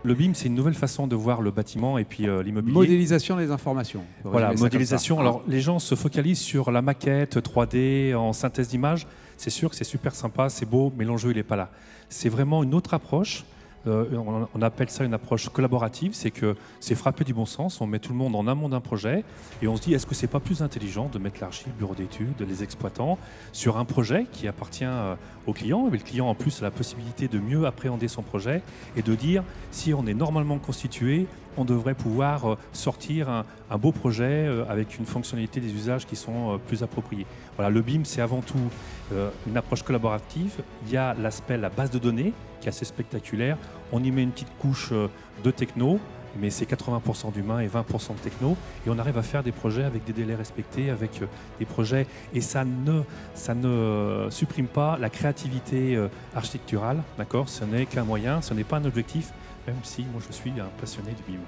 Le BIM, c'est une nouvelle façon de voir le bâtiment et puis l'immobilier. Modélisation des informations. Voilà, modélisation. Alors, les gens se focalisent sur la maquette 3D en synthèse d'image. C'est sûr que c'est super sympa, c'est beau, mais l'enjeu, il n'est pas là. C'est vraiment une autre approche. On appelle ça une approche collaborative, c'est que c'est frappé du bon sens, on met tout le monde en amont d'un projet et on se dit est-ce que c'est pas plus intelligent de mettre l'archi, le bureau d'études, les exploitants sur un projet qui appartient au client, et le client en plus a la possibilité de mieux appréhender son projet et de dire si on est normalement constitué, on devrait pouvoir sortir un beau projet avec une fonctionnalité des usages qui sont plus appropriés. Voilà, le BIM c'est avant tout une approche collaborative, il y a l'aspect, la base de données qui est assez spectaculaire. On y met une petite couche de techno, mais c'est 80% d'humain et 20% de techno. Et on arrive à faire des projets avec des délais respectés, avec des projets. Et ça ne supprime pas la créativité architecturale, d'accord ? Ce n'est qu'un moyen, ce n'est pas un objectif, même si moi je suis un passionné du BIM.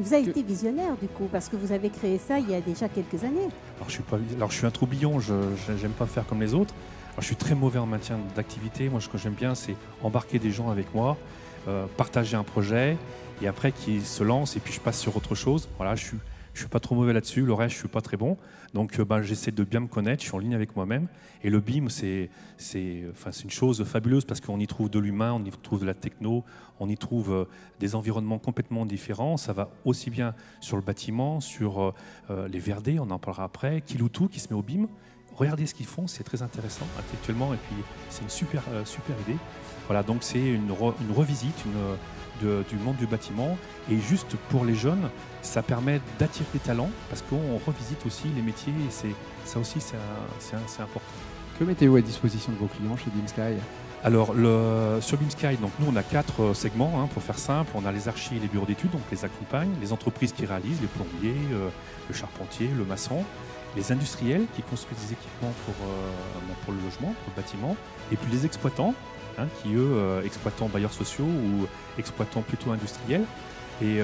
Vous avez été visionnaire du coup, parce que vous avez créé ça il y a déjà quelques années. Alors je suis un troublion, je n'aime pas faire comme les autres. Alors, je suis très mauvais en maintien d'activité. Moi, ce que j'aime bien, c'est embarquer des gens avec moi, partager un projet, et après qu'ils se lancent, et puis je passe sur autre chose. Voilà, je suis pas trop mauvais là-dessus. Le reste, je suis pas très bon. Donc, j'essaie de bien me connaître. Je suis en ligne avec moi-même. Et le BIM, c'est une chose fabuleuse parce qu'on y trouve de l'humain, on y trouve de la techno, on y trouve des environnements complètement différents. Ça va aussi bien sur le bâtiment, sur les verdés, on en parlera après, Kiloutou qui se met au BIM. Regardez ce qu'ils font, c'est très intéressant intellectuellement et puis c'est une super idée. Voilà, donc c'est une revisite du monde du bâtiment et juste pour les jeunes, ça permet d'attirer des talents parce qu'on revisite aussi les métiers et ça aussi c'est important. Que mettez-vous à disposition de vos clients chez BIMsky ? Alors sur BIMsky, donc nous on a 4 segments pour faire simple. On a les archis et les bureaux d'études, donc les accompagnent, les entreprises qui réalisent, les plombiers, le charpentier, le maçon. Les industriels qui construisent des équipements pour le logement, pour le bâtiment, et puis les exploitants, qui eux, exploitants bailleurs sociaux ou exploitants plutôt industriels. Et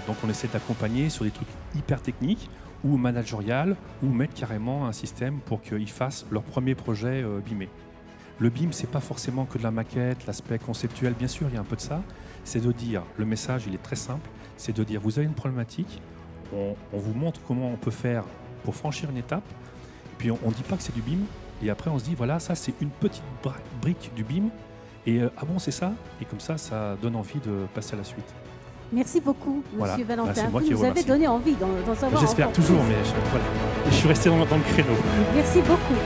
donc on essaie d'accompagner sur des trucs hyper techniques ou managérial, ou mettre carrément un système pour qu'ils fassent leur premier projet BIMé. Le BIM, c'est pas forcément que de la maquette, l'aspect conceptuel, bien sûr, il y a un peu de ça. C'est de dire, le message, il est très simple, c'est de dire, vous avez une problématique, on vous montre comment on peut faire pour franchir une étape, et puis on ne dit pas que c'est du BIM, et après on se dit voilà, ça c'est une petite brique du BIM, et ah bon c'est ça, et comme ça, ça donne envie de passer à la suite. Merci beaucoup, Voilà. Monsieur Valentin. Moi Vous qui nous avez donné envie d'en savoir. J'espère encore toujours, plus. mais voilà. Je suis resté dans le créneau. Merci beaucoup.